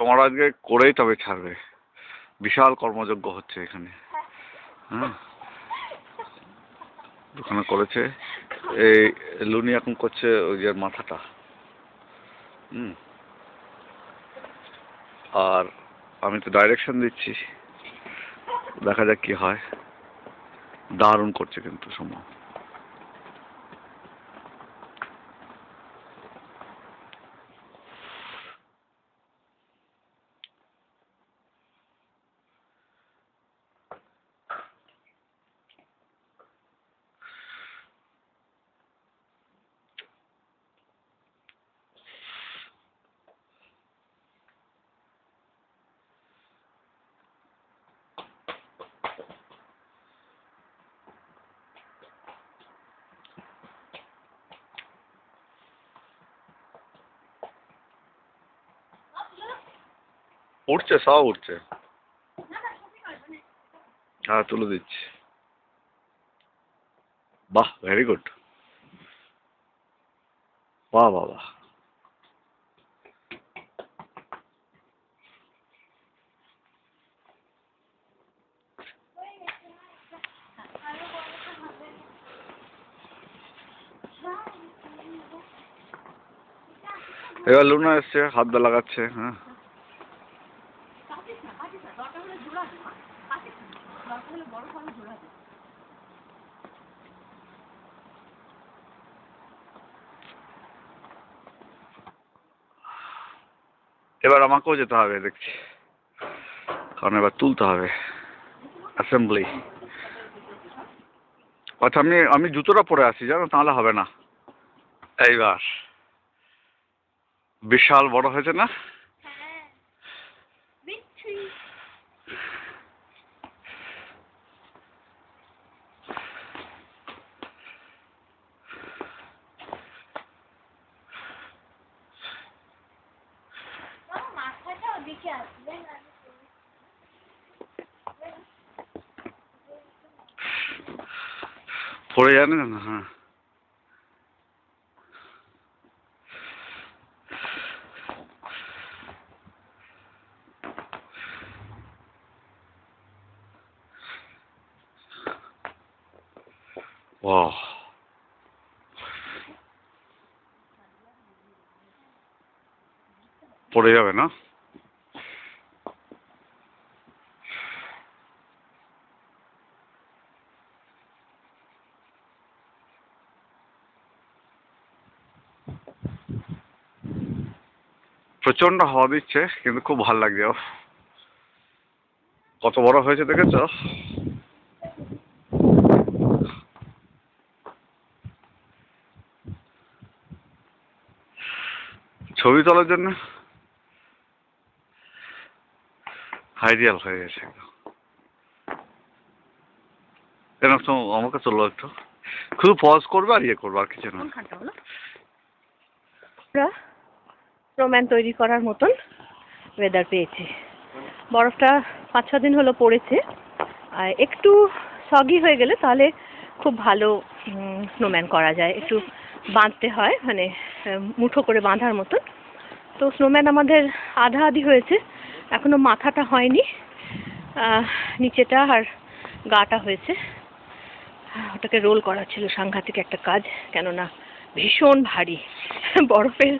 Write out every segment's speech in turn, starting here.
সোমার আজকে করেই তবে ছাড়বে। বিশাল কর্মযজ্ঞ হচ্ছে এখানে। হ্যাঁ, দোকানে করেছে। এই লুনি এখন করছে ওই যে মাথাটা। আর আমি তো ডাইরেকশন দিচ্ছি, দেখা যাক কি হয়। দারুণ করছে কিন্তু সোমা। উঠছে, সব উঠছে। হ্যাঁ, তুলে দিচ্ছি। বাহ, ভেরি গুড। বাহ বাহ বাহ। এবার লুনা এসছে, হাত দা লাগাচ্ছে। হ্যাঁ, এবার আমাকেও যেতে হবে দেখছি, কারণ এবার তুলতে হবে অ্যাসেম্বলি। আচ্ছা, আমি জুতোটা পরে আসি, জানো, তাহলে হবে না। এইবার বিশাল বড় হয়েছে না? পড়ে জানে না। হ্যাঁ, ও পড়ে যাবে না? প্রচন্ড হাওয়া দিচ্ছে, কিন্তু খুব ভালো লাগছে। কত বড় হয়েছে দেখেছ? ছবি তোলার জন্য আইডিয়াল হয়ে গেছে। আমাকে চলো একটু, শুধু পজ করবে আর ইয়ে করবে, আর কিছু না। স্নোম্যান তৈরি করার মতন ওয়েদার পেয়েছি। বরফটা 5-6 দিন হলো পড়েছে, আর একটু সগি হয়ে গেলে তাহলে খুব ভালো স্নোম্যান করা যায়। একটু বাঁধতে হয়, মানে মুঠো করে বাঁধার মতন। তো স্নোম্যান আমাদের আধা আধি হয়েছে, এখনো মাথাটা হয়নি, নিচেটা আর গাটা হয়েছে। ওটাকে রোল করা ছিল সাংঘাতিক একটা কাজ, কেননা ভীষণ ভারী। বরফের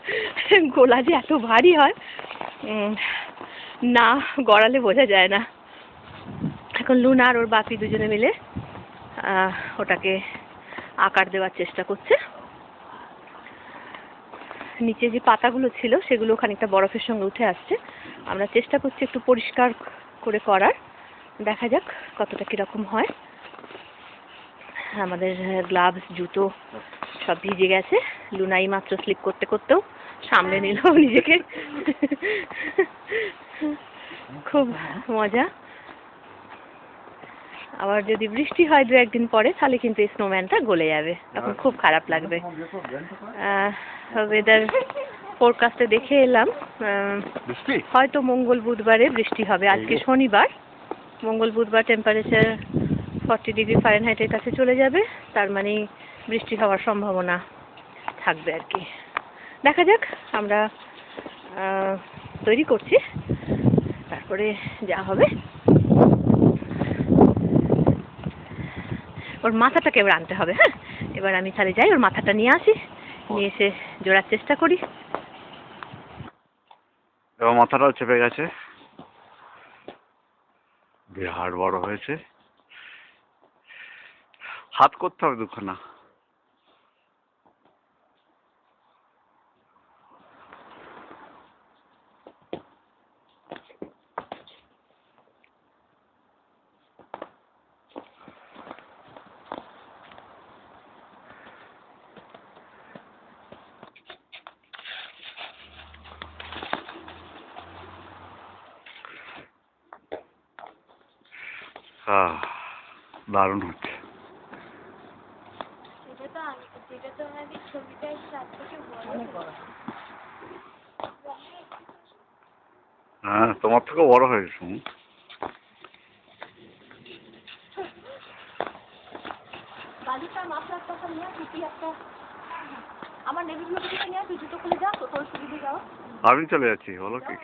গোলা যে এত ভারী হয় না, গড়ালে বোঝা যায় না। এখন লুনা আর ওর বাপি দুজনে মিলে ওটাকে আকার দেওয়ার চেষ্টা করছে। নিচে যে পাতাগুলো ছিল সেগুলো খানিকটা বরফের সঙ্গে উঠে আসছে। আমরা চেষ্টা করছি একটু পরিষ্কার করে করার, দেখা যাক কতটা কিরকম হয়। আমাদের গ্লাভস, জুতো সব ভিজে গেছে। লুনাই মাত্র স্লিপ করতে করতেও সামলে নিল নিজেকে। খুব মজা। আবার যদি বৃষ্টি হয় 2-1 দিন পরে, তাহলে কিন্তু এই স্নোম্যানটা গলে যাবে, তখন খুব খারাপ লাগবে। ওয়েদার ফোরকাস্টে দেখে এলাম, হয়তো মঙ্গল বুধবারে বৃষ্টি হবে। আজকে শনিবার, মঙ্গল বুধবার টেম্পারেচার 40 ডিগ্রি ফারেনহাইটের কাছে চলে যাবে, তার মানে বৃষ্টি হওয়ার সম্ভাবনা থাকবে আর কি। দেখা যাক, আমরা তৈরি করছি। তারপরে যা হবে। ওর মাথাটাকে এবার আনতে হবে। হ্যাঁ, এবার আমি তাহলে যাই, ওর মাথাটা নিয়ে আসি, নিয়ে এসে জোড়ার চেষ্টা করি। এবার মাথাটাও চেপে গেছে, বিরাট বড় হয়েছে। হাত করতে হবে দুখানা। দারুণ হচ্ছে। হ্যাঁ, তোমার থেকেও বড় হয়ে গেছে। আমার নেভিগুলো নিয়ে তুই জুতো খুলে যা, তো তোর সুবিধে যাওয়া। আমি চলে যাচ্ছি, বলো কি?